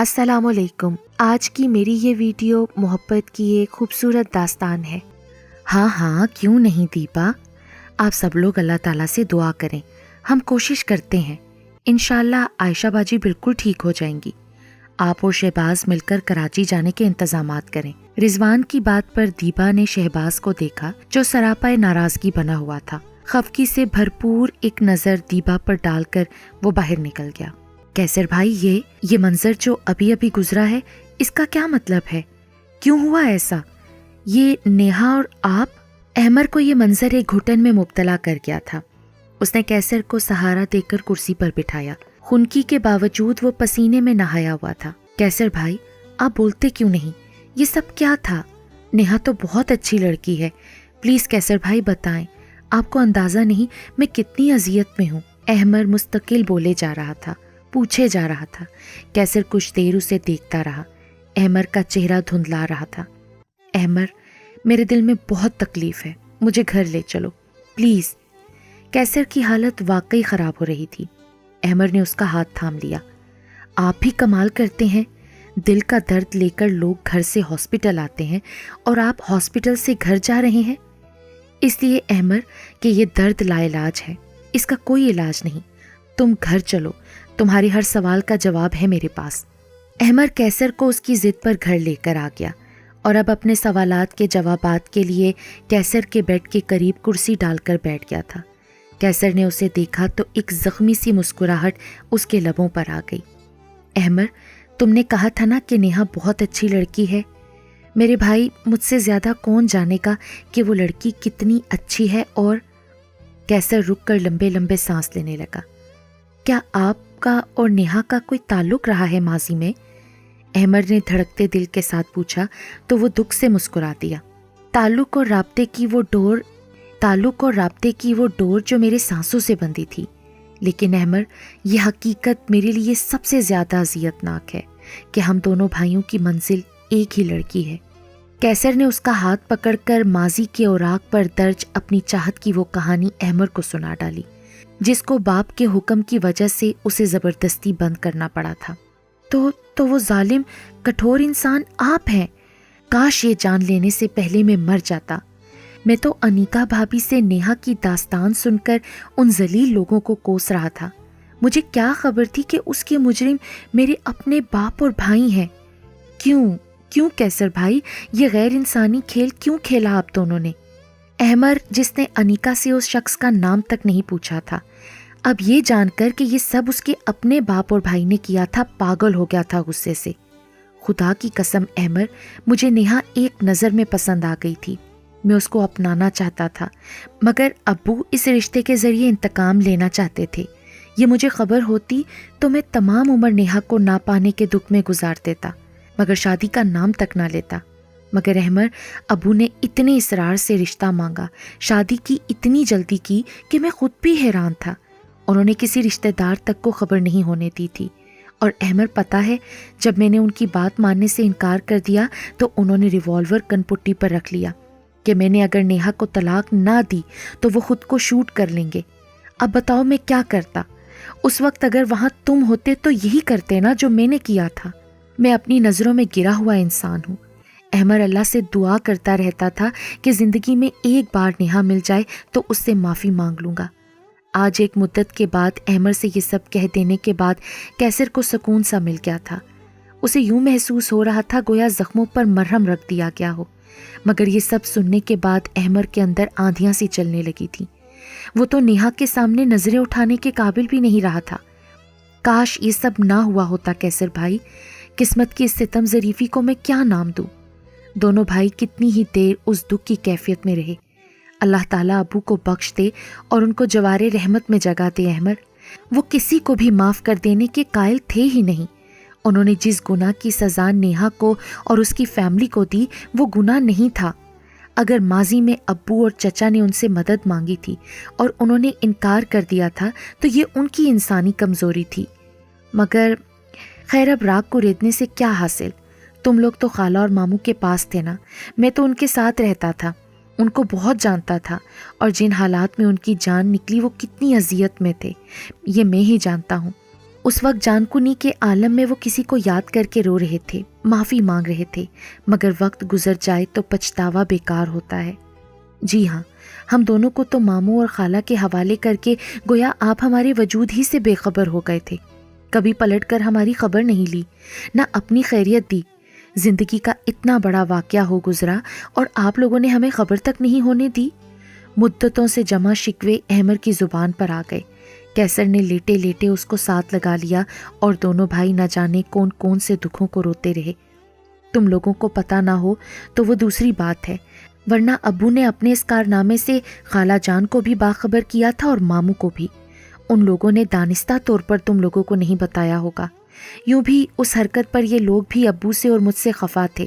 السلام علیکم۔ آج کی میری یہ ویڈیو محبت کی ایک خوبصورت داستان ہے۔ ہاں کیوں نہیں دیپا، آپ سب لوگ اللہ تعالیٰ سے دعا کریں، ہم کوشش کرتے ہیں، انشاءاللہ عائشہ باجی بالکل ٹھیک ہو جائیں گی۔ آپ اور شہباز مل کر کراچی جانے کے انتظامات کریں۔ رضوان کی بات پر دیپا نے شہباز کو دیکھا جو سراپا ناراضگی بنا ہوا تھا۔ خفگی سے بھرپور ایک نظر دیپا پر ڈال کر وہ باہر نکل گیا۔ کیسر بھائی، یہ منظر جو ابھی ابھی گزرا ہے، اس کا کیا مطلب ہے؟ کیوں ہوا ایسا؟ یہ نیہا اور آپ؟ احمر کو یہ منظر ایک گھٹن میں مبتلا کر گیا تھا۔ اس نے کیسر کو سہارا دے کر کرسی پر بٹھایا۔ خنکی کے باوجود وہ پسینے میں نہایا ہوا تھا۔ کیسر بھائی، آپ بولتے کیوں نہیں؟ یہ سب کیا تھا؟ نیہا تو بہت اچھی لڑکی ہے، پلیز کیسر بھائی بتائیں، آپ کو اندازہ نہیں میں کتنی اذیت میں ہوں۔ احمر مستقل بولے جا رہا تھا، پوچھے جا رہا تھا۔ کیسر کچھ دیر اسے دیکھتا رہا۔ احمر کا چہرہ دھندلا رہا تھا۔ احمر، میرے دل میں بہت تکلیف ہے، مجھے گھر لے چلو پلیز۔ کیسر کی حالت واقعی خراب ہو رہی تھی۔ احمر نے اس کا ہاتھ تھام لیا۔ آپ بھی کمال کرتے ہیں، دل کا درد لے کر لوگ گھر سے ہاسپٹل آتے ہیں اور آپ ہاسپٹل سے گھر جا رہے ہیں؟ اس لیے احمر کہ یہ درد لا علاج ہے، اس کا کوئی علاج نہیں، تم گھر چلو، تمہارے ہر سوال کا جواب ہے میرے پاس۔ احمر کیسر کو اس کی ضد پر گھر لے کر آ گیا اور اب اپنے سوالات کے جوابات کے لیے کیسر کے بیڈ کے قریب کرسی ڈال کر بیٹھ گیا تھا۔ کیسر نے اسے دیکھا تو ایک زخمی سی مسکراہٹ اس کے لبوں پر آ گئی۔ احمر، تم نے کہا تھا نا کہ نیہا بہت اچھی لڑکی ہے۔ میرے بھائی، مجھ سے زیادہ کون جانے گا کہ وہ لڑکی کتنی اچھی ہے؟ اور کیسر رک کر لمبے لمبے سانس لینے لگا۔ کیا آپ کا اور نیہا کا کوئی تعلق رہا ہے ماضی میں؟ احمر نے دھڑکتے دل کے ساتھ پوچھا تو وہ دکھ سے مسکرا دیا۔ تعلق اور رابطے کی وہ ڈور جو میرے سانسوں سے بندھی تھی، لیکن احمر، یہ حقیقت میرے لیے سب سے زیادہ اذیت ناک ہے کہ ہم دونوں بھائیوں کی منزل ایک ہی لڑکی ہے۔ کیسر نے اس کا ہاتھ پکڑ کر ماضی کے اوراق پر درج اپنی چاہت کی وہ کہانی احمر کو سنا ڈالی، جس کو باپ کے حکم کی وجہ سے اسے زبردستی بند کرنا پڑا تھا۔ تو وہ ظالم، کٹھور انسان آپ ہیں۔ کاش یہ جان لینے سے پہلے میں مر جاتا۔ میں تو انیکا بھابھی سے نیہا کی داستان سن کر ان ذلیل لوگوں کو کوس رہا تھا۔ مجھے کیا خبر تھی کہ اس کے مجرم میرے اپنے باپ اور بھائی ہیں۔ کیوں کیسر بھائی، یہ غیر انسانی کھیل کیوں کھیلا آپ دونوں نے؟ احمر، جس نے انیکا سے اس شخص کا نام تک نہیں پوچھا تھا، اب یہ جان کر کہ یہ سب اس کے اپنے باپ اور بھائی نے کیا تھا، پاگل ہو گیا تھا غصے سے۔ خدا کی قسم احمر، مجھے نیہا ایک نظر میں پسند آ گئی تھی، میں اس کو اپنانا چاہتا تھا، مگر ابو اس رشتے کے ذریعے انتقام لینا چاہتے تھے۔ یہ مجھے خبر ہوتی تو میں تمام عمر نیہا کو نہ پانے کے دکھ میں گزار دیتا، مگر شادی کا نام تک نہ لیتا۔ مگر احمر، ابو نے اتنے اصرار سے رشتہ مانگا، شادی کی اتنی جلدی کی کہ میں خود بھی حیران تھا۔ انہوں نے کسی رشتہ دار تک کو خبر نہیں ہونے دی تھی۔ اور احمر، پتہ ہے، جب میں نے ان کی بات ماننے سے انکار کر دیا تو انہوں نے ریوالور کن پٹی پر رکھ لیا کہ میں نے اگر نیہا کو طلاق نہ دی تو وہ خود کو شوٹ کر لیں گے۔ اب بتاؤ میں کیا کرتا؟ اس وقت اگر وہاں تم ہوتے تو یہی کرتے نا جو میں نے کیا تھا۔ میں اپنی نظروں میں گرا ہوا انسان ہوں۔ احمر اللہ سے دعا کرتا رہتا تھا کہ زندگی میں ایک بار نیہا مل جائے تو اس سے معافی مانگ لوں گا۔ آج ایک مدت کے بعد احمر سے یہ سب کہہ دینے کے بعد کیسر کو سکون سا مل گیا تھا۔ اسے یوں محسوس ہو رہا تھا گویا زخموں پر مرہم رکھ دیا گیا ہو۔ مگر یہ سب سننے کے بعد احمر کے اندر آندھیاں سی چلنے لگی تھیں۔ وہ تو نیہا کے سامنے نظریں اٹھانے کے قابل بھی نہیں رہا تھا۔ کاش یہ سب نہ ہوا ہوتا کیسر بھائی، قسمت کی اس ستم ظریفی کو میں کیا نام دوں؟ دونوں بھائی کتنی ہی دیر اس دکھ کی کیفیت میں رہے۔ اللہ تعالیٰ ابو کو بخش دے اور ان کو جوار رحمت میں جگہ دے۔ احمر، وہ کسی کو بھی معاف کر دینے کے قائل تھے ہی نہیں۔ انہوں نے جس گناہ کی سزا نیہا کو اور اس کی فیملی کو دی وہ گناہ نہیں تھا۔ اگر ماضی میں ابو اور چچا نے ان سے مدد مانگی تھی اور انہوں نے انکار کر دیا تھا تو یہ ان کی انسانی کمزوری تھی۔ مگر خیر، اب راگ کو ریدنے سے کیا حاصل؟ تم لوگ تو خالہ اور ماموں کے پاس تھے نا، میں تو ان کے ساتھ رہتا تھا، ان کو بہت جانتا تھا، اور جن حالات میں ان کی جان نکلی وہ کتنی اذیت میں تھے یہ میں ہی جانتا ہوں۔ اس وقت جانکنی کے عالم میں وہ کسی کو یاد کر کے رو رہے تھے، معافی مانگ رہے تھے، مگر وقت گزر جائے تو پچھتاوا بیکار ہوتا ہے۔ جی ہاں، ہم دونوں کو تو ماموں اور خالہ کے حوالے کر کے گویا آپ ہمارے وجود ہی سے بے خبر ہو گئے تھے، کبھی پلٹ کر ہماری خبر نہیں لی، نہ اپنی خیریت دی۔ زندگی کا اتنا بڑا واقعہ ہو گزرا اور آپ لوگوں نے ہمیں خبر تک نہیں ہونے دی۔ مدتوں سے جمع شکوے احمر کی زبان پر آ گئے۔ کیسر نے لیٹے لیٹے اس کو ساتھ لگا لیا اور دونوں بھائی نہ جانے کون کون سے دکھوں کو روتے رہے۔ تم لوگوں کو پتہ نہ ہو تو وہ دوسری بات ہے، ورنہ ابو نے اپنے اس کارنامے سے خالہ جان کو بھی باخبر کیا تھا اور ماموں کو بھی۔ ان لوگوں نے دانستہ طور پر تم لوگوں کو نہیں بتایا ہوگا۔ یوں بھی اس حرکت پر یہ لوگ بھی ابو سے اور مجھ سے خفا تھے۔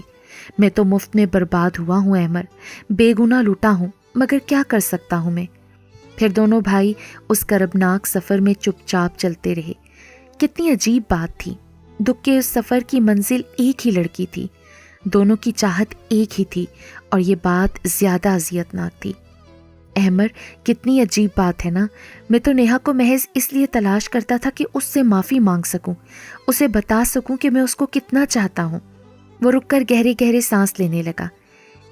میں تو مفت میں برباد ہوا ہوں احمر، بے گناہ لوٹا ہوں، مگر کیا کر سکتا ہوں میں۔ پھر دونوں بھائی اس کربناک سفر میں چپ چاپ چلتے رہے۔ کتنی عجیب بات تھی، دکھ کے اس سفر کی منزل ایک ہی لڑکی تھی، دونوں کی چاہت ایک ہی تھی، اور یہ بات زیادہ اذیت ناک تھی۔ احمر، کتنی عجیب بات ہے نا، میں تو نیہا کو محض اس لیے تلاش کرتا تھا کہ اس سے معافی مانگ سکوں، اسے بتا سکوں کہ میں اس کو کتنا چاہتا ہوں۔ وہ رک کر گہرے گہرے سانس لینے لگا۔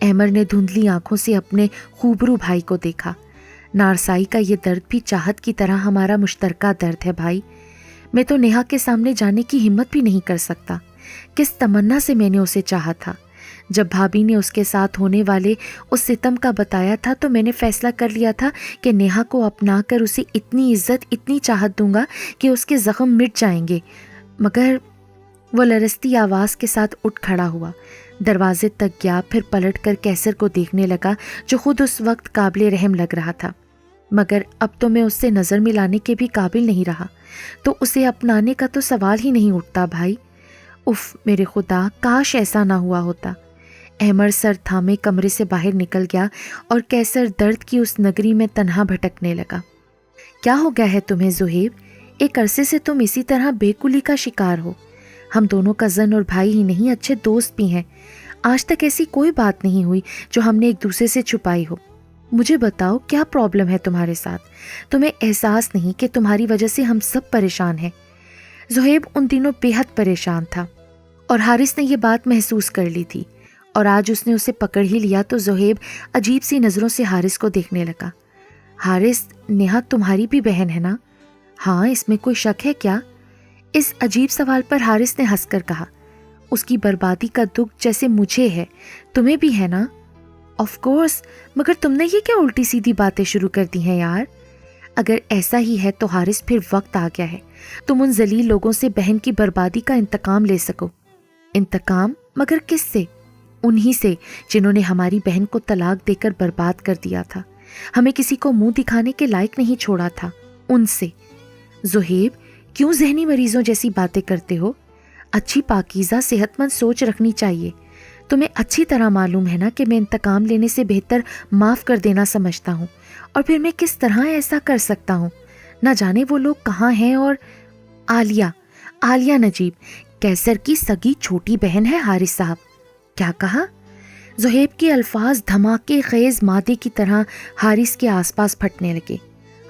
احمر نے دھندلی آنکھوں سے اپنے خوبرو بھائی کو دیکھا۔ نارسائی کا یہ درد بھی چاہت کی طرح ہمارا مشترکہ درد ہے بھائی۔ میں تو نیہا کے سامنے جانے کی ہمت بھی نہیں کر سکتا۔ کس تمنا سے میں نے اسے چاہا تھا۔ جب بھابھی نے اس کے ساتھ ہونے والے اس ستم کا بتایا تھا تو میں نے فیصلہ کر لیا تھا کہ نیہا کو اپنا کر اسے اتنی عزت، اتنی چاہت دوں گا کہ اس کے زخم مٹ جائیں گے، مگر… وہ لرزتی آواز کے ساتھ اٹھ کھڑا ہوا، دروازے تک گیا، پھر پلٹ کر کیسر کو دیکھنے لگا جو خود اس وقت قابل رحم لگ رہا تھا۔ مگر اب تو میں اس سے نظر ملانے کے بھی قابل نہیں رہا، تو اسے اپنانے کا تو سوال ہی نہیں اٹھتا بھائی۔ اف میرے خدا، کاش ایسا نہ ہوا ہوتا۔ احمر سر تھامے کمرے سے باہر نکل گیا اور کیسر درد کی اس نگری میں تنہا بھٹکنے لگا۔ کیا ہو گیا ہے تمہیں زہیب؟ ایک عرصے سے تم اسی طرح بے کلی کا شکار ہو۔ ہم دونوں کزن اور بھائی ہی نہیں، اچھے دوست بھی ہیں۔ آج تک ایسی کوئی بات نہیں ہوئی جو ہم نے ایک دوسرے سے چھپائی ہو۔ مجھے بتاؤ کیا پرابلم ہے تمہارے ساتھ؟ تمہیں احساس نہیں کہ تمہاری وجہ سے ہم سب پریشان ہیں؟ زہیب ان دنوں بے حد پریشان تھا اور حارث نے یہ بات محسوس کر لی تھی، اور آج اس نے اسے پکڑ ہی لیا تو زہیب عجیب سی نظروں سے حارث کو دیکھنے لگا۔ حارث، نیہا تمہاری بھی بہن ہے نا؟ ہاں، اس میں کوئی شک ہے کیا؟ اس عجیب سوال پر حارث نے ہنس کر کہا، اس کی بربادی کا دکھ جیسے مجھے ہے تمہیں بھی ہے نا؟ آف کورس، مگر تم نے یہ کیا الٹی سیدھی باتیں شروع کر دی ہیں یار؟ اگر ایسا ہی ہے تو حارث پھر وقت آ گیا ہے تم ان ذلیل لوگوں سے بہن کی بربادی کا انتقام لے سکو۔ انتقام؟ مگر کس سے؟ انہی سے جنہوں نے ہماری بہن کو طلاق دے کر برباد کر دیا تھا، ہمیں کسی کو منہ دکھانے کے لائق نہیں چھوڑا تھا، ان سے۔ زہیب، کیوں ذہنی مریضوں جیسی باتیں کرتے ہو؟ اچھی پاکیزہ صحت مند سوچ رکھنی چاہیے۔ تمہیں اچھی طرح معلوم ہے نا کہ میں انتقام لینے سے بہتر معاف کر دینا سمجھتا ہوں، اور پھر میں کس طرح ایسا کر سکتا ہوں؟ نہ جانے وہ لوگ کہاں ہیں۔ اور عالیہ نجیب کیسر کی سگی چھوٹی بہن ہے حارث صاحب۔ کیا کہا؟ زہیب کے الفاظ دھماکے خیز مادے کی طرح حارث کے آس پاس پھٹنے لگے۔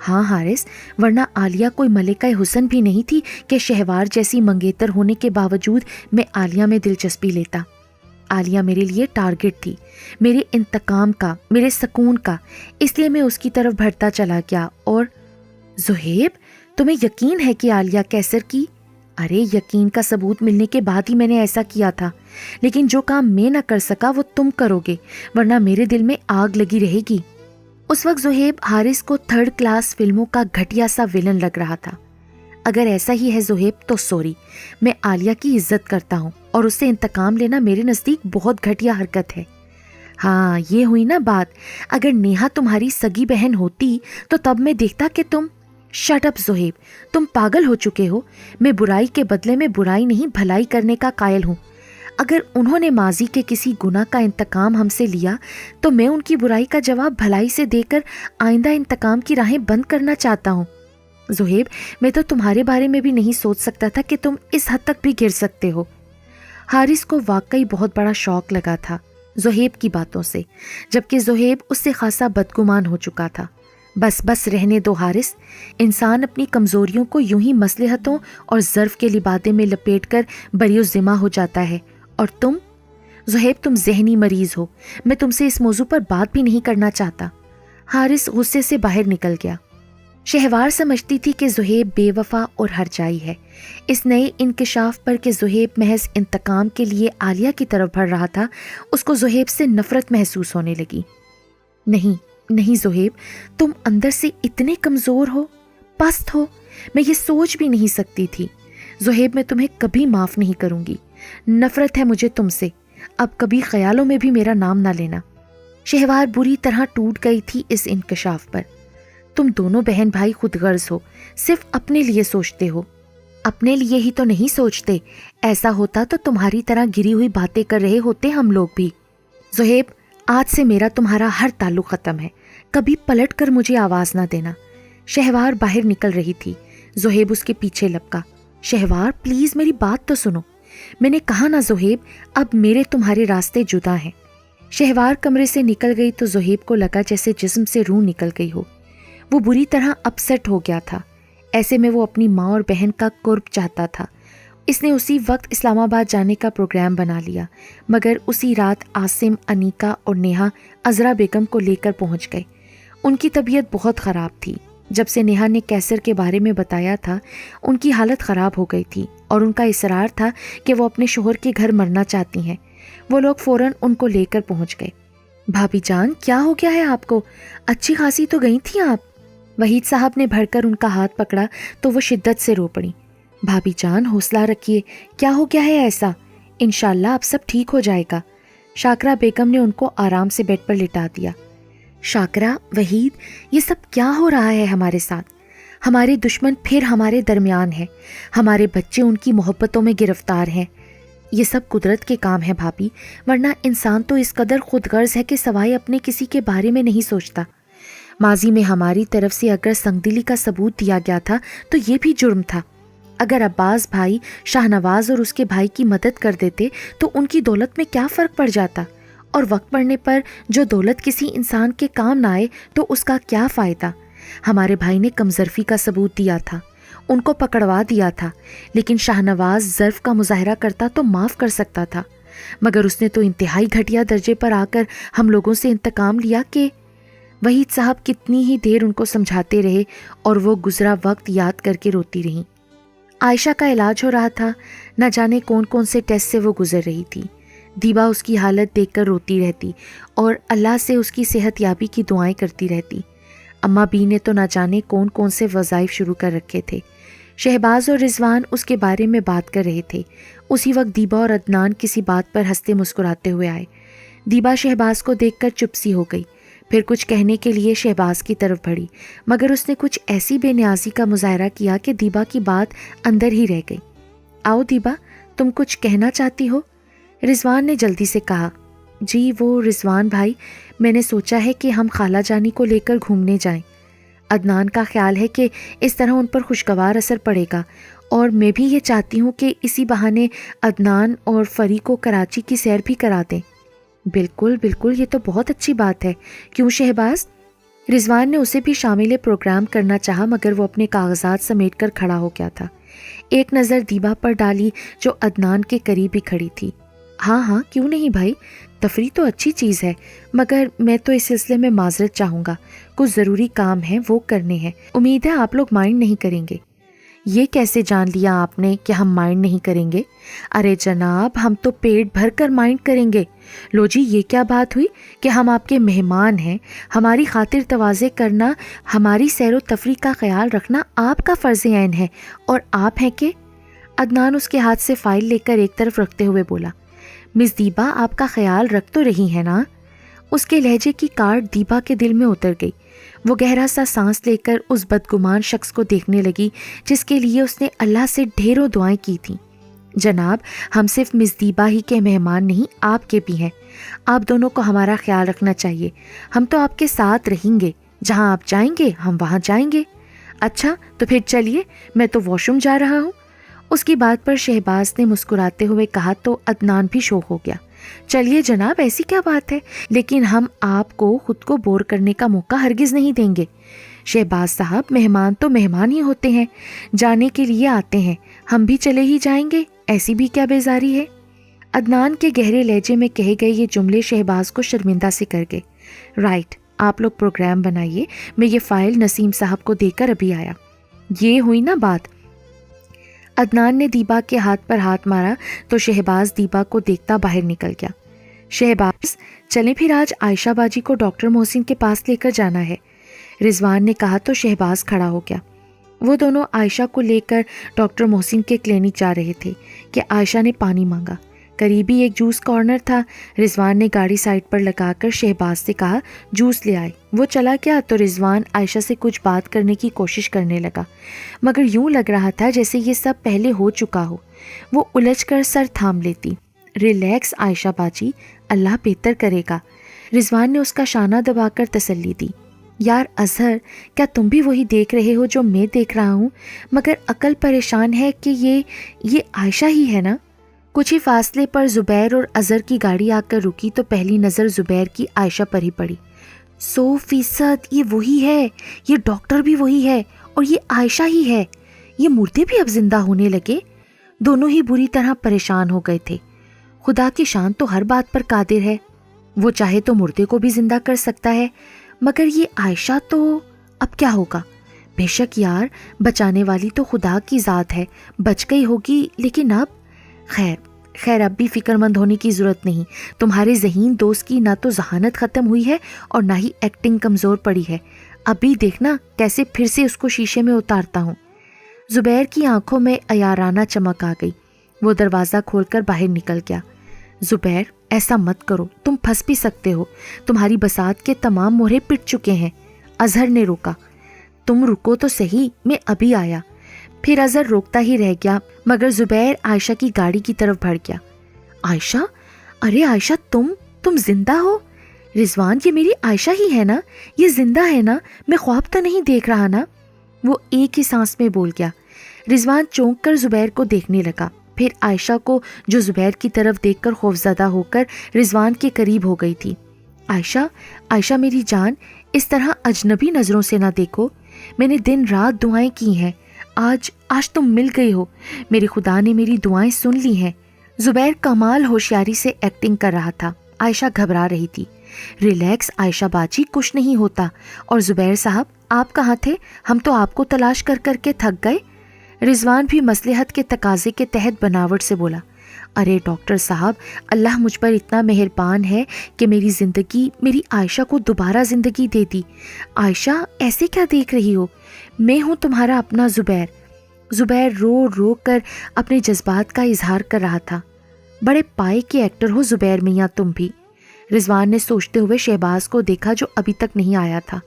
ہاں حارث، ورنہ عالیہ کوئی ملکہ حسن بھی نہیں تھی کہ شہوار جیسی منگیتر ہونے کے باوجود میں عالیہ میں دلچسپی لیتا۔ عالیہ میرے لیے ٹارگٹ تھی، میرے انتقام کا، میرے سکون کا، اس لیے میں اس کی طرف بڑھتا چلا گیا۔ اور زہیب، تمہیں یقین ہے کہ عالیہ کیسر کی؟ ارے یقین کا ثبوت ملنے کے بعد ہی میں نے ایسا کیا تھا، لیکن جو کام میں نہ کر سکا وہ تم کرو گے، ورنہ میرے دل میں آگ لگی رہے گی۔ اس وقت زہیب حارث کو تھرڈ کلاس فلموں کا گھٹیا سا ویلن لگ رہا تھا۔ اگر ایسا ہی ہے زہیب تو سوری، میں عالیہ کی عزت کرتا ہوں اور اس سے انتقام لینا میرے نزدیک بہت گھٹیا حرکت ہے۔ ہاں یہ ہوئی نا بات، اگر نیہا تمہاری سگی بہن ہوتی تو تب میں دیکھتا کہ تم… شٹ اپ زہیب، تم پاگل ہو چکے ہو۔ میں برائی کے بدلے میں برائی نہیں بھلائی کرنے کا قائل ہوں۔ اگر انہوں نے ماضی کے کسی گناہ کا انتقام ہم سے لیا تو میں ان کی برائی کا جواب بھلائی سے دے کر آئندہ انتقام کی راہیں بند کرنا چاہتا ہوں۔ زہیب، میں تو تمہارے بارے میں بھی نہیں سوچ سکتا تھا کہ تم اس حد تک بھی گر سکتے ہو۔ حارث کو واقعی بہت بڑا شوق لگا تھا زہیب کی باتوں سے، جبکہ زہیب اس سے خاصا بدگمان ہو چکا تھا۔ بس بس رہنے دو حارث، انسان اپنی کمزوریوں کو یوں ہی مصلحتوں اور ظرف کے لبادے میں لپیٹ کر بری الذمہ ہو جاتا ہے، اور تم زہیب تم ذہنی مریض ہو، میں تم سے اس موضوع پر بات بھی نہیں کرنا چاہتا۔ حارث غصے سے باہر نکل گیا۔ شہوار سمجھتی تھی کہ زہیب بے وفا اور ہرجائی ہے۔ اس نئے انکشاف پر کہ زہیب محض انتقام کے لیے عالیہ کی طرف بڑھ رہا تھا، اس کو زہیب سے نفرت محسوس ہونے لگی۔ نہیں نہیں زہیب، تم اندر سے اتنے کمزور ہو، پست ہو، میں یہ سوچ بھی نہیں سکتی تھی۔ زہیب میں تمہیں کبھی معاف نہیں کروں گی، نفرت ہے مجھے تم سے، اب کبھی خیالوں میں بھی میرا نام نہ لینا۔ شہوار بری طرح ٹوٹ گئی تھی اس انکشاف پر۔ تم دونوں بہن بھائی خود غرض ہو، صرف اپنے لیے سوچتے ہو۔ اپنے لیے ہی تو نہیں سوچتے، ایسا ہوتا تو تمہاری طرح گری ہوئی باتیں کر رہے ہوتے ہم لوگ بھی۔ زہیب آج سے میرا تمہارا ہر تعلق ختم ہے، کبھی پلٹ کر مجھے آواز نہ دینا۔ شہوار باہر نکل رہی تھی، زہیب اس کے پیچھے لپکا۔ شہوار پلیز میری بات تو سنو، میں نے کہا نا زہیب، اب میرے تمہارے راستے جدا ہیں۔ شہوار کمرے سے نکل گئی تو زہیب کو لگا جیسے جسم سے روح نکل گئی ہو۔ وہ بری طرح اپسیٹ ہو گیا تھا، ایسے میں وہ اپنی ماں اور بہن کا قرب چاہتا تھا۔ اس نے اسی وقت اسلام آباد جانے کا پروگرام بنا لیا، مگر اسی رات عاصم، انیکا اور نیہا عذرا بیگم کو لے کر پہنچ گئے۔ ان کی طبیعت بہت خراب تھی۔ جب سے نیہا نے کیسر کے بارے میں بتایا تھا، ان کی حالت خراب ہو گئی تھی اور ان کا اصرار تھا کہ وہ اپنے شوہر کے گھر مرنا چاہتی ہیں۔ وہ لوگ فوراً ان کو لے کر پہنچ گئے۔ بھابی جان کیا ہو گیا ہے آپ کو؟ اچھی خاصی تو گئی تھیں آپ۔ وحید صاحب نے بڑھ کر ان کا ہاتھ پکڑا تو وہ شدت سے رو پڑیں۔ بھابی جان حوصلہ رکھیے، کیا ہو گیا ہے ایسا؟ انشاءاللہ اب سب ٹھیک ہو جائے گا۔ شاکرہ بیگم نے ان کو آرام سے بیڈ پر لٹا دیا۔ شاکرہ، وحید، یہ سب کیا ہو رہا ہے ہمارے ساتھ؟ ہمارے دشمن پھر ہمارے درمیان ہیں، ہمارے بچے ان کی محبتوں میں گرفتار ہیں۔ یہ سب قدرت کے کام ہے بھابی، ورنہ انسان تو اس قدر خود غرض ہے کہ سوائے اپنے کسی کے بارے میں نہیں سوچتا۔ ماضی میں ہماری طرف سے اگر سنگدلی کا ثبوت دیا گیا تھا تو یہ بھی جرم تھا۔ اگر عباس بھائی شاہ نواز اور اس کے بھائی کی مدد کر دیتے تو ان کی دولت میں کیا فرق پڑ جاتا، اور وقت پڑنے پر جو دولت کسی انسان کے کام نہ آئے تو اس کا کیا فائدہ۔ ہمارے بھائی نے کمظرفی کا ثبوت دیا تھا، ان کو پکڑوا دیا تھا، لیکن شاہ نواز ظرف کا مظاہرہ کرتا تو معاف کر سکتا تھا، مگر اس نے تو انتہائی گھٹیا درجے پر آ کر ہم لوگوں سے انتقام لیا کہ… وحید صاحب کتنی ہی دیر ان کو سمجھاتے رہے اور وہ گزرا وقت یاد کر کے روتی رہیں۔ عائشہ کا علاج ہو رہا تھا، نہ جانے کون کون سے ٹیسٹ سے وہ گزر رہی تھی۔ دیبا اس کی حالت دیکھ کر روتی رہتی اور اللہ سے اس کی صحت یابی کی دعائیں کرتی رہتی۔ اماں بی نے تو نہ جانے کون کون سے وظائف شروع کر رکھے تھے۔ شہباز اور رضوان اس کے بارے میں بات کر رہے تھے۔ اسی وقت دیبا اور عدنان کسی بات پر ہنستے مسکراتے ہوئے آئے۔ دیبا شہباز کو دیکھ کر چپ سی ہو گئی، پھر کچھ کہنے کے لیے شہباز کی طرف بڑھی، مگر اس نے کچھ ایسی بے نیازی کا مظاہرہ کیا کہ دیبا کی بات اندر ہی رہ گئی۔ آؤ دیبا، تم کچھ کہنا چاہتی ہو؟ رضوان نے جلدی سے کہا۔ جی وہ رضوان بھائی، میں نے سوچا ہے کہ ہم خالہ جانی کو لے کر گھومنے جائیں۔ عدنان کا خیال ہے کہ اس طرح ان پر خوشگوار اثر پڑے گا، اور میں بھی یہ چاہتی ہوں کہ اسی بہانے عدنان اور فری کو کراچی کی سیر بھی کرا دیں۔ بالکل بالکل، یہ تو بہت اچھی بات ہے، کیوں شہباز؟ رضوان نے اسے بھی شامل پروگرام کرنا چاہا، مگر وہ اپنے کاغذات سمیٹ کر کھڑا ہو گیا تھا۔ ایک نظر دیبا پر ڈالی جو عدنان کے قریب ہی کھڑی تھی۔ ہاں ہاں کیوں نہیں بھائی، تفریح تو اچھی چیز ہے، مگر میں تو اس سلسلے میں معذرت چاہوں گا، کچھ ضروری کام ہیں وہ کرنے ہیں، امید ہے آپ لوگ مائنڈ نہیں کریں گے۔ یہ کیسے جان لیا آپ نے کہ ہم مائنڈ نہیں کریں گے؟ ارے جناب، ہم تو پیٹ بھر کر مائنڈ کریں گے۔ لو جی، یہ کیا بات ہوئی کہ ہم آپ کے مہمان ہیں، ہماری خاطر تواضع کرنا، ہماری سیر و تفریح کا خیال رکھنا آپ کا فرض عین ہے، اور آپ ہیں کہ… عدنان اس کے ہاتھ سے فائل لے کر ایک طرف رکھتے ہوئے بولا۔ مس دیبا آپ کا خیال رکھ تو رہی ہیں نا؟ اس کے لہجے کی کاٹ دیبا کے دل میں اتر گئی۔ وہ گہرا سا سانس لے کر اس بدگمان شخص کو دیکھنے لگی جس کے لیے اس نے اللہ سے ڈھیروں دعائیں کی تھیں۔ جناب، ہم صرف مس دیبا ہی کے مہمان نہیں، آپ کے بھی ہیں۔ آپ دونوں کو ہمارا خیال رکھنا چاہیے، ہم تو آپ کے ساتھ رہیں گے، جہاں آپ جائیں گے ہم وہاں جائیں گے۔ اچھا تو پھر چلیے، میں تو واش روم جا رہا ہوں۔ اس کی بات پر شہباز نے مسکراتے ہوئے کہا تو عدنان بھی شوق ہو گیا. چلیے جناب، ایسی کیا بات ہے، لیکن ہم آپ کو خود کو بور کرنے کا موقع ہرگز نہیں دیں گے. شہباز صاحب، مہمان تو مہمان ہی ہوتے ہیں، جانے کے لیے آتے ہیں، ہم بھی چلے ہی جائیں گے، ایسی بھی کیا بیزاری ہے. عدنان کے گہرے لہجے میں کہے گئے یہ جملے شہباز کو شرمندہ سے کر گئے. رائٹ، آپ لوگ پروگرام بنائیے، میں یہ فائل نسیم صاحب کو دے کر ابھی آیا. یہ ہوئی نا بات. عدنان نے دیبا کے ہاتھ پر ہاتھ مارا تو شہباز دیبا کو دیکھتا باہر نکل گیا. شہباز، چلیں پھر آج عائشہ باجی کو ڈاکٹر محسن کے پاس لے کر جانا ہے، رضوان نے کہا تو شہباز کھڑا ہو گیا. وہ دونوں عائشہ کو لے کر ڈاکٹر محسن کے کلینک جا رہے تھے کہ عائشہ نے پانی مانگا. قریبی ایک جوس کارنر تھا. رضوان نے گاڑی سائڈ پر لگا کر شہباز سے کہا جوس لے آئے. وہ چلا گیا تو رضوان عائشہ سے کچھ بات کرنے کی کوشش کرنے لگا، مگر یوں لگ رہا تھا جیسے یہ سب پہلے ہو چکا ہو. وہ الجھ کر سر تھام لیتی. ریلیکس عائشہ باجی، اللہ بہتر کرے گا. رضوان نے اس کا شانہ دبا کر تسلی دی. یار اظہر، کیا تم بھی وہی دیکھ رہے ہو جو میں دیکھ رہا ہوں؟ مگر عقل پریشان ہے کہ یہ عائشہ ہی ہے نا؟ کچھ ہی فاصلے پر زبیر اور اظہر کی گاڑی آ کر رکی تو پہلی نظر زبیر کی عائشہ پر ہی پڑی. 100% یہ وہی ہے، یہ ڈاکٹر بھی وہی ہے اور یہ عائشہ ہی ہے. یہ مردے بھی اب زندہ ہونے لگے. دونوں ہی بری طرح پریشان ہو گئے تھے. خدا کی شان تو ہر بات پر قادر ہے، وہ چاہے تو مردے کو بھی زندہ کر سکتا ہے، مگر یہ عائشہ تو اب کیا ہوگا؟ بے شک یار، بچانے والی تو خدا کی ذات ہے، بچ گئی ہوگی، لیکن اب خیر اب بھی فکر مند ہونے کی ضرورت نہیں. تمہارے ذہین دوست کی نہ تو ذہانت ختم ہوئی ہے اور نہ ہی ایکٹنگ کمزور پڑی ہے. ابھی دیکھنا کیسے پھر سے اس کو شیشے میں اتارتا ہوں. زبیر کی آنکھوں میں عیارانہ چمک آ گئی. وہ دروازہ کھول کر باہر نکل گیا. زبیر، ایسا مت کرو، تم پھنس بھی سکتے ہو، تمہاری بساط کے تمام مہرے پٹ چکے ہیں. اظہر نے روکا. تم رکو تو صحیح، میں ابھی آیا. پھر اظہر روکتا ہی رہ گیا، مگر زبیر عائشہ کی گاڑی کی طرف بڑھ گیا. عائشہ؟ ارے عائشہ، تم زندہ ہو؟ رضوان، یہ میری عائشہ ہی ہے نا؟ یہ زندہ ہے نا؟ میں خواب تو نہیں دیکھ رہا نا؟ وہ ایک ہی سانس میں بول گیا. رضوان چونک کر زبیر کو دیکھنے لگا، پھر عائشہ کو جو زبیر کی طرف دیکھ کر خوفزدہ ہو کر رضوان کے قریب ہو گئی تھی. عائشہ میری جان، اس طرح اجنبی نظروں سے نہ دیکھو. میں نے دن رات دعائیں کی ہیں، آج تم مل گئی ہو. میرے خدا نے میری دعائیں سن لی ہیں. زبیر کمال ہوشیاری سے ایکٹنگ کر رہا تھا. عائشہ گھبرا رہی تھی. ریلیکس عائشہ باجی، کچھ نہیں ہوتا. اور زبیر صاحب، آپ کہاں تھے؟ ہم تو آپ کو تلاش کر کر کے تھک گئے. رضوان بھی مصلحت کے تقاضے کے تحت بناوٹ سے بولا. ارے ڈاکٹر صاحب، اللہ مجھ پر اتنا مہربان ہے کہ میری عائشہ کو دوبارہ زندگی دے دی. عائشہ، ایسے کیا دیکھ رہی ہو؟ میں ہوں تمہارا اپنا زبیر. زبیر رو رو کر اپنے جذبات کا اظہار کر رہا تھا. بڑے پائے کے ایکٹر ہو زبیر میاں تم بھی. رضوان نے سوچتے ہوئے شہباز کو دیکھا جو ابھی تک نہیں آیا تھا.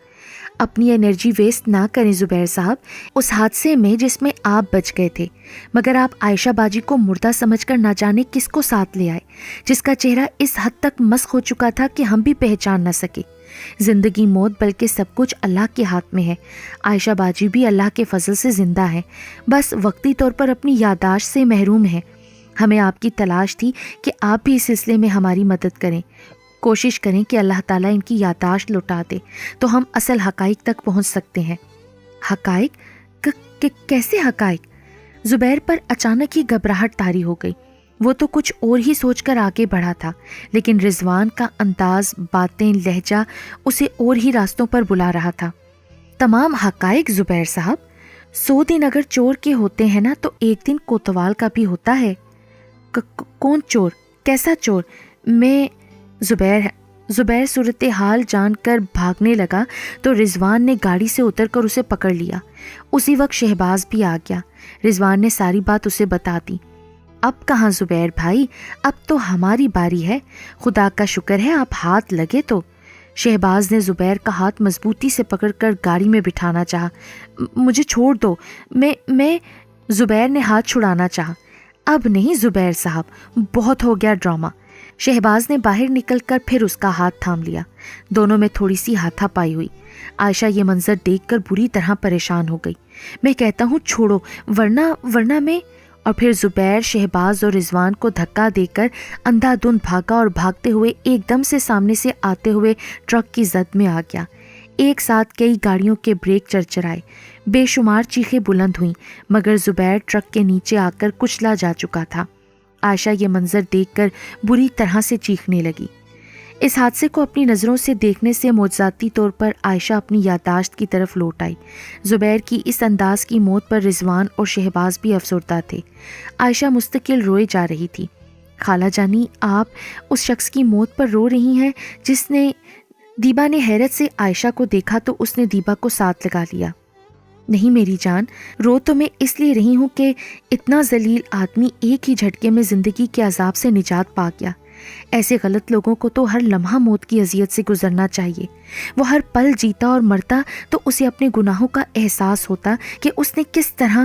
اپنی انرجی ویسٹ نہ کریں زبیر صاحب. اس حادثے میں جس میں آپ بچ گئے تھے، مگر آپ عائشہ باجی کو مردہ سمجھ کر نہ جانے کس کو ساتھ لے آئے، جس کا چہرہ اس حد تک مسخ ہو چکا تھا کہ ہم بھی پہچان نہ سکے. زندگی موت بلکہ سب کچھ اللہ کے ہاتھ میں ہے. عائشہ باجی بھی اللہ کے فضل سے زندہ ہے، بس وقتی طور پر اپنی یادداشت سے محروم ہے. ہمیں آپ کی تلاش تھی کہ آپ بھی اس سلسلے میں ہماری مدد کریں. کوشش کریں کہ اللہ تعالیٰ ان کی یادداشت لوٹا دے تو ہم اصل حقائق تک پہنچ سکتے ہیں. حقائق؟ کیسے حقائق؟ زبیر پر اچانک ہی گھبراہٹ طاری ہو گئی. وہ تو کچھ اور ہی سوچ کر آگے بڑھا تھا، لیکن رضوان کا انداز، باتیں، لہجہ اسے اور ہی راستوں پر بلا رہا تھا. تمام حقائق زبیر صاحب. 100 دن اگر چور کے ہوتے ہیں نا تو ایک دن کوتوال کا بھی ہوتا ہے. کون چور؟ کیسا چور؟ میں زبیر صورتحال جان کر بھاگنے لگا تو رضوان نے گاڑی سے اتر کر اسے پکڑ لیا. اسی وقت شہباز بھی آ گیا. رضوان نے ساری بات اسے بتا دی. اب کہاں زبیر بھائی، اب تو ہماری باری ہے. خدا کا شکر ہے آپ ہاتھ لگے تو. شہباز نے زبیر کا ہاتھ مضبوطی سے پکڑ کر گاڑی میں بٹھانا چاہا. مجھے چھوڑ دو. میں زبیر نے ہاتھ چھڑانا چاہا. اب نہیں زبیر صاحب، بہت ہو گیا ڈرامہ. شہباز نے باہر نکل کر پھر اس کا ہاتھ تھام لیا. دونوں میں تھوڑی سی ہاتھا پائی ہوئی. عائشہ یہ منظر دیکھ کر بری طرح پریشان ہو گئی. میں کہتا ہوں چھوڑو، ورنہ میں. اور پھر زبیر، شہباز اور رضوان کو دھکا دے کر اندھا دھند بھاگا اور بھاگتے ہوئے ایک دم سے سامنے سے آتے ہوئے ٹرک کی زد میں آ گیا۔ ایک ساتھ کئی گاڑیوں کے بریک چرچرائے، بے شمار چیخیں بلند ہوئیں، مگر زبیر ٹرک کے نیچے آ کر کچلا جا چکا تھا۔ عائشہ یہ منظر دیکھ کر بری طرح سے چیخنے لگی۔ اس حادثے کو اپنی نظروں سے دیکھنے سے معجزاتی طور پر عائشہ اپنی یادداشت کی طرف لوٹ آئی۔ زبیر کی اس انداز کی موت پر رضوان اور شہباز بھی افسردہ تھے۔ عائشہ مستقل روئے جا رہی تھی۔ خالہ جانی، آپ اس شخص کی موت پر رو رہی ہیں جس نے… دیبا نے حیرت سے عائشہ کو دیکھا تو اس نے دیبا کو ساتھ لگا لیا۔ نہیں میری جان، رو تو میں اس لیے رہی ہوں کہ اتنا ذلیل آدمی ایک ہی جھٹکے میں زندگی کے عذاب سے نجات پا گیا۔ ایسے غلط لوگوں کو تو ہر لمحہ موت کی اذیت سے گزرنا چاہیے۔ وہ ہر پل جیتا اور مرتا تو اسے اپنے گناہوں کا احساس ہوتا کہ اس نے کس طرح…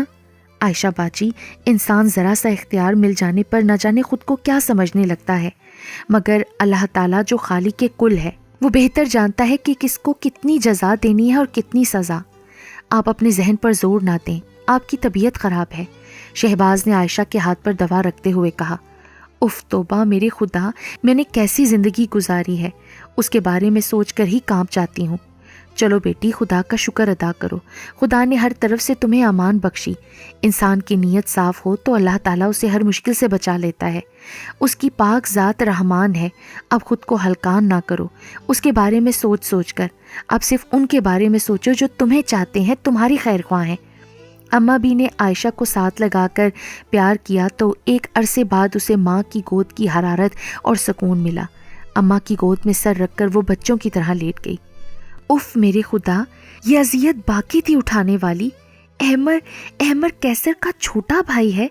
عائشہ باجی، انسان ذرا سا اختیار مل جانے پر نہ جانے خود کو کیا سمجھنے لگتا ہے، مگر اللہ تعالیٰ جو خالق کل ہے وہ بہتر جانتا ہے کہ کس کو کتنی جزا دینی ہے اور کتنی سزا۔ آپ اپنے ذہن پر زور نہ دیں، آپ کی طبیعت خراب ہے۔ شہباز نے عائشہ کے ہاتھ پر دوا رکھتے ہوئے کہا۔ اف توبہ میرے خدا، میں نے کیسی زندگی گزاری ہے، اس کے بارے میں سوچ کر ہی کانپ جاتی ہوں۔ چلو بیٹی، خدا کا شکر ادا کرو، خدا نے ہر طرف سے تمہیں امان بخشی۔ انسان کی نیت صاف ہو تو اللہ تعالیٰ اسے ہر مشکل سے بچا لیتا ہے۔ اس کی پاک ذات رحمان ہے۔ اب خود کو ہلکان نہ کرو اس کے بارے میں سوچ کر، اب صرف ان کے بارے میں سوچو جو تمہیں چاہتے ہیں، تمہاری خیر خواہ ہیں۔ اماں بھی نے عائشہ کو ساتھ لگا کر پیار کیا تو ایک عرصے بعد اسے ماں کی گود کی حرارت اور سکون ملا۔ اماں کی گود میں سر رکھ کر وہ بچوں کی طرح لیٹ گئی۔ اف میرے خدا، یہ اذیت باقی تھی اٹھانے والی۔ احمر کیسر کا چھوٹا بھائی ہے،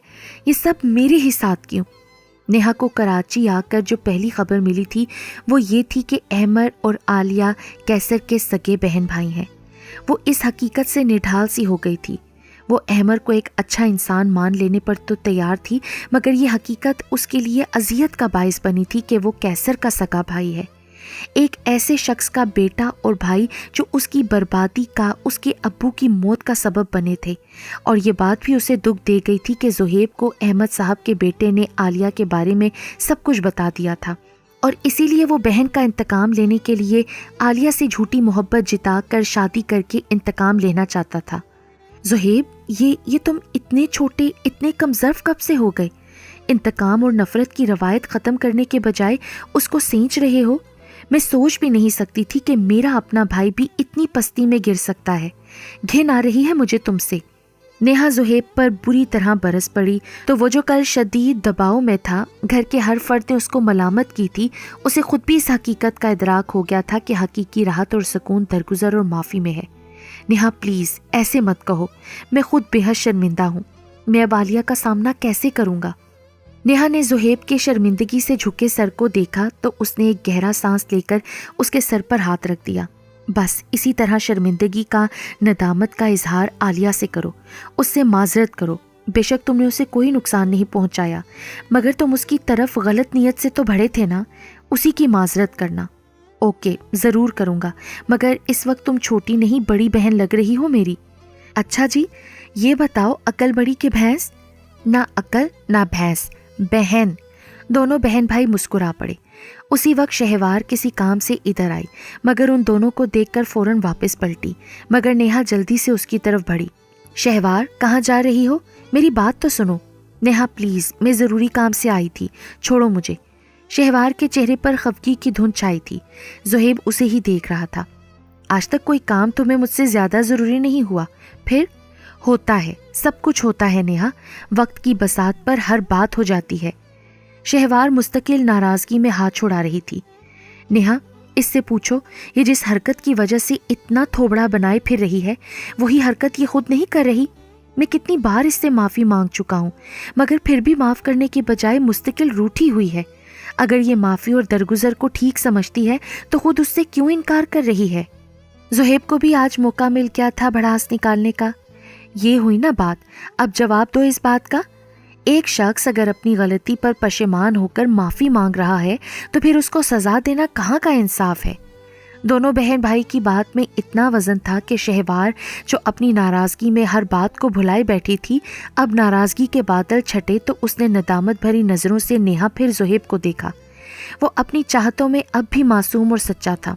یہ سب میرے ہی ساتھ کیوں؟ نیہا کو کراچی آ کر جو پہلی خبر ملی تھی وہ یہ تھی کہ احمر اور عالیہ کیسر کے سگے بہن بھائی ہیں۔ وہ اس حقیقت سے نڈھال سی ہو گئی تھی۔ وہ احمر کو ایک اچھا انسان مان لینے پر تو تیار تھی، مگر یہ حقیقت اس کے لیے اذیت کا باعث بنی تھی کہ وہ کیسر کا سگا بھائی ہے، ایک ایسے شخص کا بیٹا اور بھائی جو اس کی بربادی کا، اس کے ابو کی موت کا سبب بنے تھے۔ اور یہ بات بھی اسے دکھ دے گئی تھی کہ زہیب کو احمد صاحب کے بیٹے نے عالیہ کے بارے میں سب کچھ بتا دیا تھا، اور اسی لیے وہ بہن کا انتقام لینے کے لیے عالیہ سے جھوٹی محبت جتا کر شادی کر کے انتقام لینا چاہتا تھا۔ زہیب، یہ تم اتنے چھوٹے، اتنے کم ظرف کب سے ہو گئے؟ انتقام اور نفرت کی روایت ختم کرنے کے بجائے اس کو سینچ رہے ہو۔ میں سوچ بھی نہیں سکتی تھی کہ میرا اپنا بھائی بھی اتنی پستی میں گر سکتا ہے۔ گھن آ رہی ہے مجھے تم سے۔ نیہا زہیب پر بری طرح برس پڑی تو وہ جو کل شدید دباؤ میں تھا، گھر کے ہر فرد نے اس کو ملامت کی تھی، اسے خود بھی اس حقیقت کا ادراک ہو گیا تھا کہ حقیقی راحت اور سکون درگزر اور معافی میں ہے۔ نیہا پلیز ایسے مت کہو، میں خود بے حد شرمندہ ہوں۔ میں اب عالیہ کا سامنا کیسے کروں گا؟ نیہا نے زہیب کے شرمندگی سے جھکے سر کو دیکھا تو اس نے ایک گہرا سانس لے کر اس کے سر پر ہاتھ رکھ دیا۔ بس اسی طرح شرمندگی کا، ندامت کا اظہار عالیہ سے کرو، اس سے معذرت کرو۔ بے شک تم نے اسے کوئی نقصان نہیں پہنچایا، مگر تم اس کی طرف غلط نیت سے تو بڑھے تھے نا، اسی کی معذرت کرنا۔ اوکے، ضرور کروں گا، مگر اس وقت تم چھوٹی نہیں بڑی بہن لگ رہی ہو میری۔ اچھا جی، یہ بتاؤ، عقل بڑی کہ بھینس؟ نہ عقل نہ بھینس، بہن۔ دونوں بہن بھائی مسکرا پڑے۔ اسی وقت شہوار کسی کام سے ادھر آئی، مگر ان دونوں کو دیکھ کر فوراً واپس پلٹی، مگر نیہا جلدی سے اس کی طرف بڑھی۔ شہوار، کہاں جا رہی ہو؟ میری بات تو سنو۔ نیہا پلیز، میں ضروری کام سے آئی تھی، چھوڑو مجھے۔ شہوار کے چہرے پر خفگی کی دھند چھائی تھی۔ زہیب اسے ہی دیکھ رہا تھا۔ آج تک کوئی کام تمہیں مجھ سے زیادہ ضروری نہیں ہوا؟ پھر ہوتا ہے، سب کچھ ہوتا ہے نیہا، وقت کی بساط پر ہر بات ہو جاتی ہے۔ شہوار مستقل ناراضگی میں ہاتھ چھڑا رہی تھی۔ نیہا، اس سے پوچھو، یہ جس حرکت کی وجہ سے اتنا تھوبڑا بنائے پھر رہی ہے، وہی حرکت یہ خود نہیں کر رہی؟ میں کتنی بار اس سے معافی مانگ چکا ہوں، مگر پھر بھی معاف کرنے کے بجائے مستقل روٹھی ہوئی ہے۔ اگر یہ معافی اور درگزر کو ٹھیک سمجھتی ہے تو خود اس سے کیوں انکار کر رہی ہے؟ زہیب کو بھی آج موقع مل گیا تھا بھڑاس نکالنے کا۔ یہ ہوئی نا بات، اب جواب دو اس بات کا۔ ایک شخص اگر اپنی غلطی پر پشیمان ہو کر معافی مانگ رہا ہے تو پھر اس کو سزا دینا کہاں کا انصاف ہے؟ دونوں بہن بھائی کی بات میں اتنا وزن تھا کہ شہوار جو اپنی ناراضگی میں ہر بات کو بھلائی بیٹھی تھی، اب ناراضگی کے بادل چھٹے تو اس نے ندامت بھری نظروں سے نیہا پھر زہیب کو دیکھا۔ وہ اپنی چاہتوں میں اب بھی معصوم اور سچا تھا۔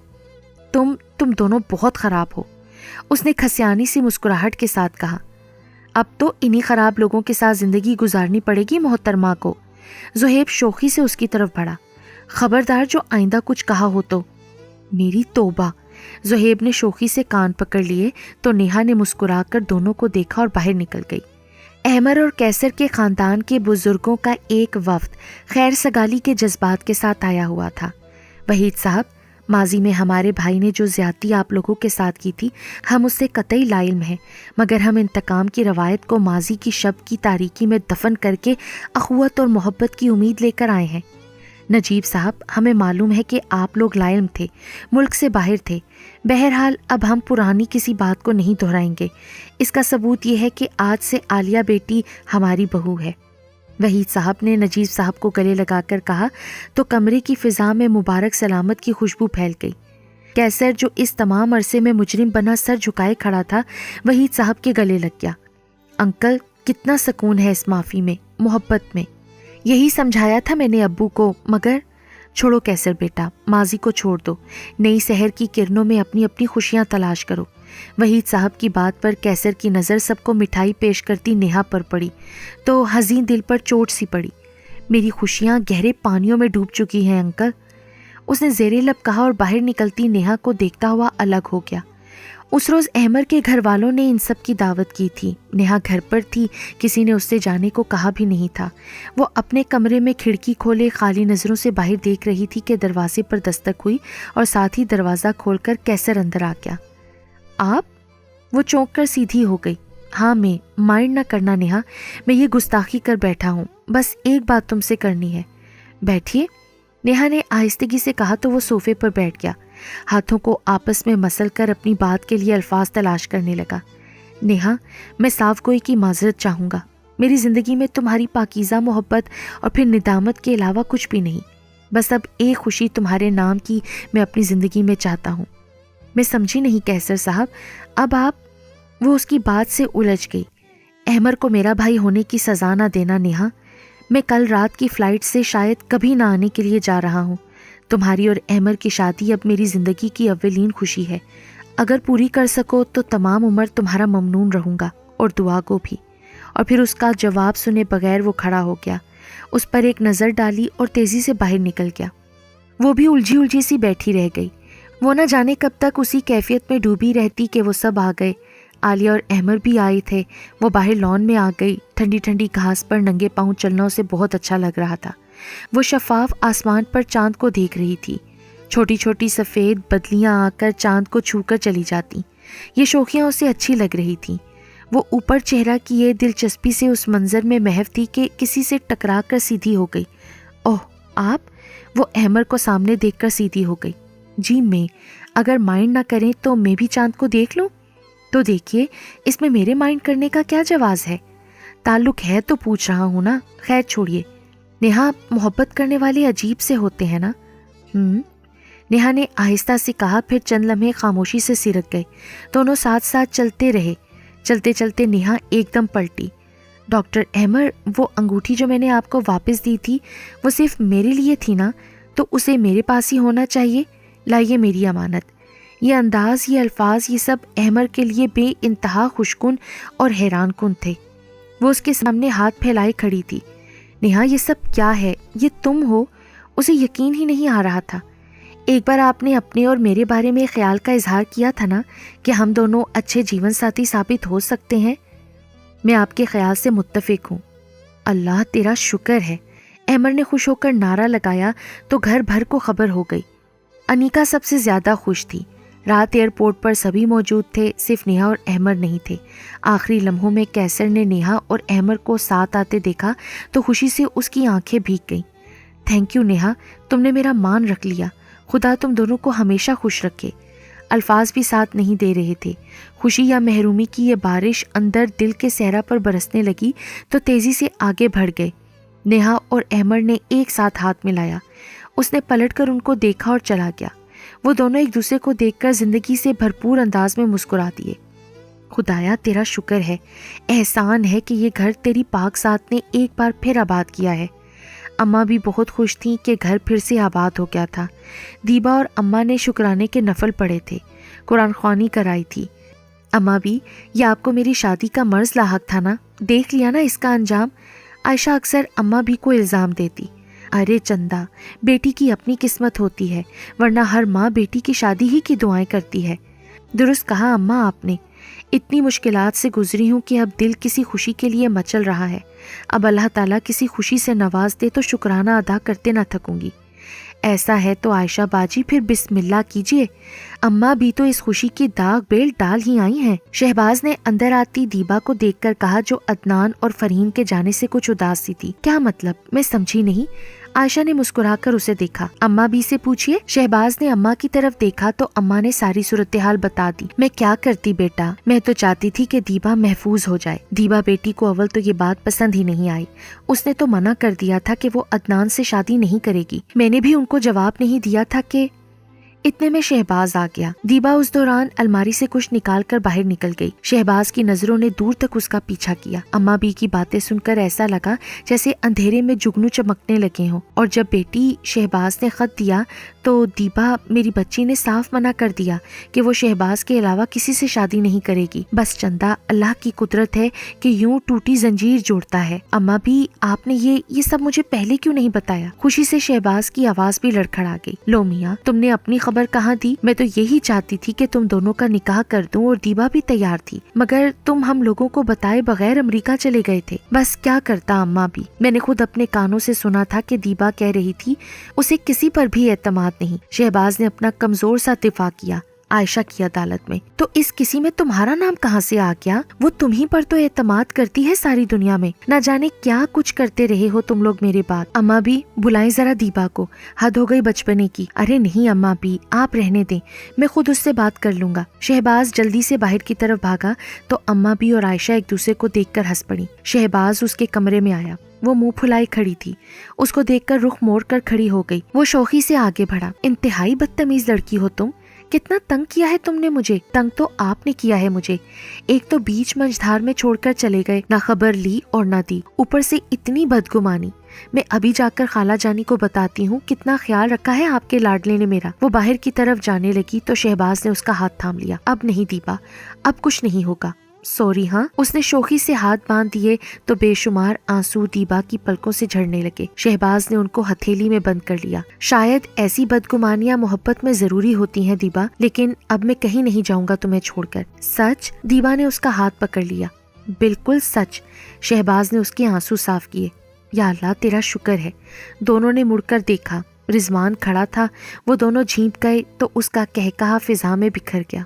تم دونوں بہت خراب ہو، اس نے کھسیانی سی مسکراہٹ کے ساتھ کہا۔ اب تو انہی خراب لوگوں کے ساتھ زندگی گزارنی پڑے گی محترمہ کو۔ زہیب شوخی سے اس کی طرف بڑھا۔ خبردار جو آئندہ کچھ کہا ہو تو۔ میری توبہ! زہیب نے شوخی سے کان پکڑ لیے تو نیہا نے مسکرا کر دونوں کو دیکھا اور باہر نکل گئی۔ احمر اور کیسر کے خاندان کے بزرگوں کا ایک وفد خیر سگالی کے جذبات کے ساتھ آیا ہوا تھا۔ وحید صاحب، ماضی میں ہمارے بھائی نے جو زیادتی آپ لوگوں کے ساتھ کی تھی، ہم اس سے قطعی لا علم ہیں، مگر ہم انتقام کی روایت کو ماضی کی شب کی تاریکی میں دفن کر کے اخوت اور محبت کی امید لے کر آئے ہیں۔ نجیب صاحب، ہمیں معلوم ہے کہ آپ لوگ لا علم تھے، ملک سے باہر تھے، بہرحال اب ہم پرانی کسی بات کو نہیں دہرائیں گے۔ اس کا ثبوت یہ ہے کہ آج سے عالیہ بیٹی ہماری بہو ہے۔ وحید صاحب نے نجیب صاحب کو گلے لگا کر کہا تو کمرے کی فضا میں مبارک سلامت کی خوشبو پھیل گئی۔ کیسر جو اس تمام عرصے میں مجرم بنا سر جھکائے کھڑا تھا، وحید صاحب کے گلے لگ گیا۔ انکل، کتنا سکون ہے اس معافی میں، محبت میں۔ یہی سمجھایا تھا میں نے ابو کو، مگر چھوڑو کیسر بیٹا، ماضی کو چھوڑ دو، نئی سحر کی کرنوں میں اپنی اپنی خوشیاں تلاش کرو۔ وحید صاحب کی بات پر کیسر کی نظر سب کو مٹھائی پیش کرتی نیہا پر پڑی تو حزین دل پر چوٹ سی پڑی۔ میری خوشیاں گہرے پانیوں میں ڈوب چکی ہیں انکل، اس نے زیر لب کہا اور باہر نکلتی نیہا کو دیکھتا ہوا الگ ہو گیا۔ اس روز احمر کے گھر والوں نے ان سب کی دعوت کی تھی۔ نیہا گھر پر تھی، کسی نے اس سے جانے کو کہا بھی نہیں تھا۔ وہ اپنے کمرے میں کھڑکی کھولے خالی نظروں سے باہر دیکھ رہی تھی کہ دروازے پر دستک ہوئی اور ساتھ ہی دروازہ کھول کر کیسر اندر آ گیا۔ آپ؟ وہ چونک کر سیدھی ہو گئی۔ ہاں، میں مائنڈ نہ کرنا نیہا، میں یہ گستاخی کر بیٹھا ہوں، بس ایک بات تم سے کرنی ہے۔ بیٹھیے، نیہا نے آہستگی سے کہا تو وہ صوفے پر بیٹھ گیا، ہاتھوں کو آپس میں مسل کر اپنی بات کے لیے الفاظ تلاش کرنے لگا۔ نیہا، میں صاف گوئی کی معذرت چاہوں گا، میری زندگی میں تمہاری پاکیزہ محبت اور پھر ندامت کے علاوہ کچھ بھی نہیں، بس اب ایک خوشی تمہارے نام کی میں اپنی زندگی میں چاہتا ہوں۔ میں سمجھی نہیں کیسر صاحب، اب آپ؟ وہ اس کی بات سے الجھ گئی۔ احمر کو میرا بھائی ہونے کی سزا نہ دینا نیہا، میں کل رات کی فلائٹ سے شاید کبھی نہ آنے کے لیے جا رہا ہوں۔ تمہاری اور احمر کی شادی اب میری زندگی کی اولین خوشی ہے، اگر پوری کر سکو تو تمام عمر تمہارا ممنون رہوں گا، اور دعا کو بھی۔ اور پھر اس کا جواب سنے بغیر وہ کھڑا ہو گیا، اس پر ایک نظر ڈالی اور تیزی سے باہر نکل گیا۔ وہ بھی الجھی سی بیٹھی رہ گئی۔ وہ نہ جانے کب تک اسی کیفیت میں ڈوبی رہتی کہ وہ سب آ گئے۔ عالیہ اور احمر بھی آئے تھے۔ وہ باہر لان میں آ گئی۔ ٹھنڈی ٹھنڈی گھاس پر ننگے پاؤں چلنا اسے بہت اچھا لگ رہا تھا۔ وہ شفاف آسمان پر چاند کو دیکھ رہی تھی۔ چھوٹی چھوٹی سفید بدلیاں آ کر چاند کو چھو کر چلی جاتی، یہ شوخیاں اسے اچھی لگ رہی تھیں۔ وہ اوپر چہرہ کیے دلچسپی سے اس منظر میں محو تھی کہ کسی سے ٹکرا کر سیدھی ہو گئی۔ اوہ آپ؟ وہ احمر کو سامنے دیکھ کر سیدھی ہو گئی۔ جی میں، اگر مائنڈ نہ کریں تو میں بھی چاند کو دیکھ لوں؟ تو دیکھیے، اس میں میرے مائنڈ کرنے کا کیا جواز ہے؟ تعلق ہے تو پوچھ رہا ہوں نا، خیر چھوڑیے۔ نیہا، محبت کرنے والے عجیب سے ہوتے ہیں نا؟ نیہا نے آہستہ سے کہا، پھر چند لمحے خاموشی سے سرک گئے۔ دونوں ساتھ ساتھ چلتے رہے۔ چلتے چلتے نیہا ایک دم پلٹی۔ ڈاکٹر احمر، وہ انگوٹھی جو میں نے آپ کو واپس دی تھی وہ صرف میرے لیے تھی نا، تو اسے میرے پاس ہی ہونا چاہیے۔ لائیے میری امانت۔ یہ انداز، یہ الفاظ، یہ سب احمر کے لیے بے انتہا خوشکن اور حیران کن تھے۔ وہ اس کے سامنے ہاتھ پھیلائے کھڑی تھی۔ نیہا، یہ سب کیا ہے؟ یہ تم ہو؟ اسے یقین ہی نہیں آ رہا تھا۔ ایک بار آپ نے اپنے اور میرے بارے میں خیال کا اظہار کیا تھا نا کہ ہم دونوں اچھے جیون ساتھی ثابت ہو سکتے ہیں۔ میں آپ کے خیال سے متفق ہوں۔ اللہ تیرا شکر ہے، احمر نے خوش ہو کر نعرہ لگایا تو گھر بھر کو خبر ہو گئی۔ انیکا سب سے زیادہ خوش تھی۔ رات ایئرپورٹ پر سبھی موجود تھے، صرف نیہا اور احمر نہیں تھے۔ آخری لمحوں میں کیسر نے نیہا اور احمر کو ساتھ آتے دیکھا تو خوشی سے اس کی آنکھیں بھیگ گئیں۔ تھینک یو نیہا، تم نے میرا مان رکھ لیا، خدا تم دونوں کو ہمیشہ خوش رکھے۔ الفاظ بھی ساتھ نہیں دے رہے تھے۔ خوشی یا محرومی کی یہ بارش اندر دل کے صحرا پر برسنے لگی تو تیزی سے آگے بڑھ گئے۔ نیہا اور احمر نے ایک ساتھ ہاتھ ملایا۔ اس نے پلٹ کر ان کو دیکھا اور چلا گیا۔ وہ دونوں ایک دوسرے کو دیکھ کر زندگی سے بھرپور انداز میں مسکرا دیے۔ خدایا تیرا شکر ہے، احسان ہے کہ یہ گھر تیری پاک ذات نے ایک بار پھر آباد کیا ہے۔ اماں بھی بہت خوش تھیں کہ گھر پھر سے آباد ہو گیا تھا۔ دیبا اور اماں نے شکرانے کے نفل پڑھے تھے، قرآن خوانی کرائی تھی۔ اماں بھی، یہ آپ کو میری شادی کا مرض لاحق تھا نا، دیکھ لیا نا اس کا انجام۔ عائشہ اکثر اماں بھی کو الزام دیتی، ارے چندہ، بیٹی کی اپنی قسمت ہوتی ہے، ورنہ ہر ماں بیٹی کی شادی ہی کی دعائیں کرتی ہے۔ درست کہا اماں آپ نے، اتنی مشکلات سے گزری ہوں کہ اب دل کسی خوشی کے لیے مچل رہا ہے۔ اب اللہ تعالیٰ کسی خوشی سے نواز دے تو شکرانہ ادا کرتے نہ تھکوں گی۔ ایسا ہے تو عائشہ باجی پھر بسم اللہ کیجئے، اماں بھی تو اس خوشی کی داغ بیل ڈال ہی آئی ہیں۔ شہباز نے اندر آتی دیبا کو دیکھ کر کہا، جو عدنان اور فرحین کے جانے سے کچھ اداس سی تھی۔ کیا مطلب؟ میں سمجھی نہیں۔ عائشہ نے مسکرا کر اسے دیکھا۔ اماں بھی سے پوچھئے۔ شہباز نے اماں کی طرف دیکھا تو اماں نے ساری صورتحال بتا دی۔ میں کیا کرتی بیٹا، میں تو چاہتی تھی کہ دیبا محفوظ ہو جائے۔ دیبا بیٹی کو اول تو یہ بات پسند ہی نہیں آئی، اس نے تو منع کر دیا تھا کہ وہ عدنان سے شادی نہیں کرے گی۔ میں نے بھی ان کو جواب نہیں دیا تھا کہ… اتنے میں شہباز آ گیا۔ دیبا اس دوران الماری سے کچھ نکال کر باہر نکل گئی۔ شہباز کی نظروں نے دور تک اس کا پیچھا کیا۔ اماں بی کی باتیں سن کر ایسا لگا جیسے اندھیرے میں جگنو چمکنے لگے ہوں۔ اور جب بیٹی شہباز نے خط دیا تو دیبا میری بچی نے صاف منع کر دیا کہ وہ شہباز کے علاوہ کسی سے شادی نہیں کرے گی۔ بس چندہ، اللہ کی قدرت ہے کہ یوں ٹوٹی زنجیر جوڑتا ہے۔ اماں بھی، آپ نے یہ سب مجھے پہلے کیوں نہیں بتایا؟ خوشی سے شہباز کی آواز بھی لڑکھڑا گئی۔ لو میاں، تم نے اپنی خبر کہاں دی؟ میں تو یہی چاہتی تھی کہ تم دونوں کا نکاح کر دوں، اور دیبا بھی تیار تھی، مگر تم ہم لوگوں کو بتائے بغیر امریکہ چلے گئے تھے۔ بس کیا کرتا اماں بھی، میں نے خود اپنے کانوں سے سنا تھا کہ دیبا کہہ رہی تھی اسے کسی پر بھی اعتماد نہیں۔ شہباز نے اپنا کمزور سا دفاع کیا۔ عائشہ کی عدالت میں، تو اس کسی میں تمہارا نام کہاں سے آ گیا؟ وہ تمہیں پر تو اعتماد کرتی ہے ساری دنیا میں، نہ جانے کیا کچھ کرتے رہے ہو تم لوگ میرے بعد۔ اماں بھی، بلائیں ذرا دیبا کو، حد ہو گئی بچپنے کی۔ ارے نہیں اماں بھی، آپ رہنے دیں، میں خود اس سے بات کر لوں گا۔ شہباز جلدی سے باہر کی طرف بھاگا تو اماں بھی اور عائشہ ایک دوسرے کو دیکھ کر ہنس پڑی۔ شہباز اس کے کمرے میں آیا، وہ منہ پھلائی کھڑی تھی، اس کو دیکھ کر رخ موڑ کر کھڑی ہو گئی۔ وہ شوخی سے آگے بڑھا، انتہائی بدتمیز لڑکی ہو تم، کتنا تنگ کیا ہے تم نے مجھے۔ تنگ تو آپ نے کیا ہے مجھے، ایک تو بیچ منجھدار میں چھوڑ کر چلے گئے، نہ خبر لی اور نہ دی، اوپر سے اتنی بدگمانی۔ میں ابھی جا کر خالہ جانی کو بتاتی ہوں کتنا خیال رکھا ہے آپ کے لاڈلے نے میرا۔ وہ باہر کی طرف جانے لگی تو شہباز نے اس کا ہاتھ تھام لیا۔ اب نہیں دیبا، اب کچھ نہیں ہوگا، سوری ہاں۔ اس نے شوخی سے ہاتھ باندھ دیے تو بے شمار آنسو دیبا کی پلکوں سے جھڑنے لگے۔ شہباز نے ان کو ہتھیلی میں بند کر لیا۔ شاید ایسی بدگمانیاں محبت میں ضروری ہوتی ہیں دیبا، لیکن اب میں کہیں نہیں جاؤں گا تمہیں چھوڑ کر۔ سچ؟ دیبا نے اس کا ہاتھ پکڑ لیا۔ بالکل سچ۔ شہباز نے اس کے آنسو صاف کیے۔ یا اللہ تیرا شکر ہے۔ دونوں نے مڑ کر دیکھا، رضوان کھڑا تھا۔ وہ دونوں جھینپ گئے تو اس کا قہقہا فضا میں بکھر گیا۔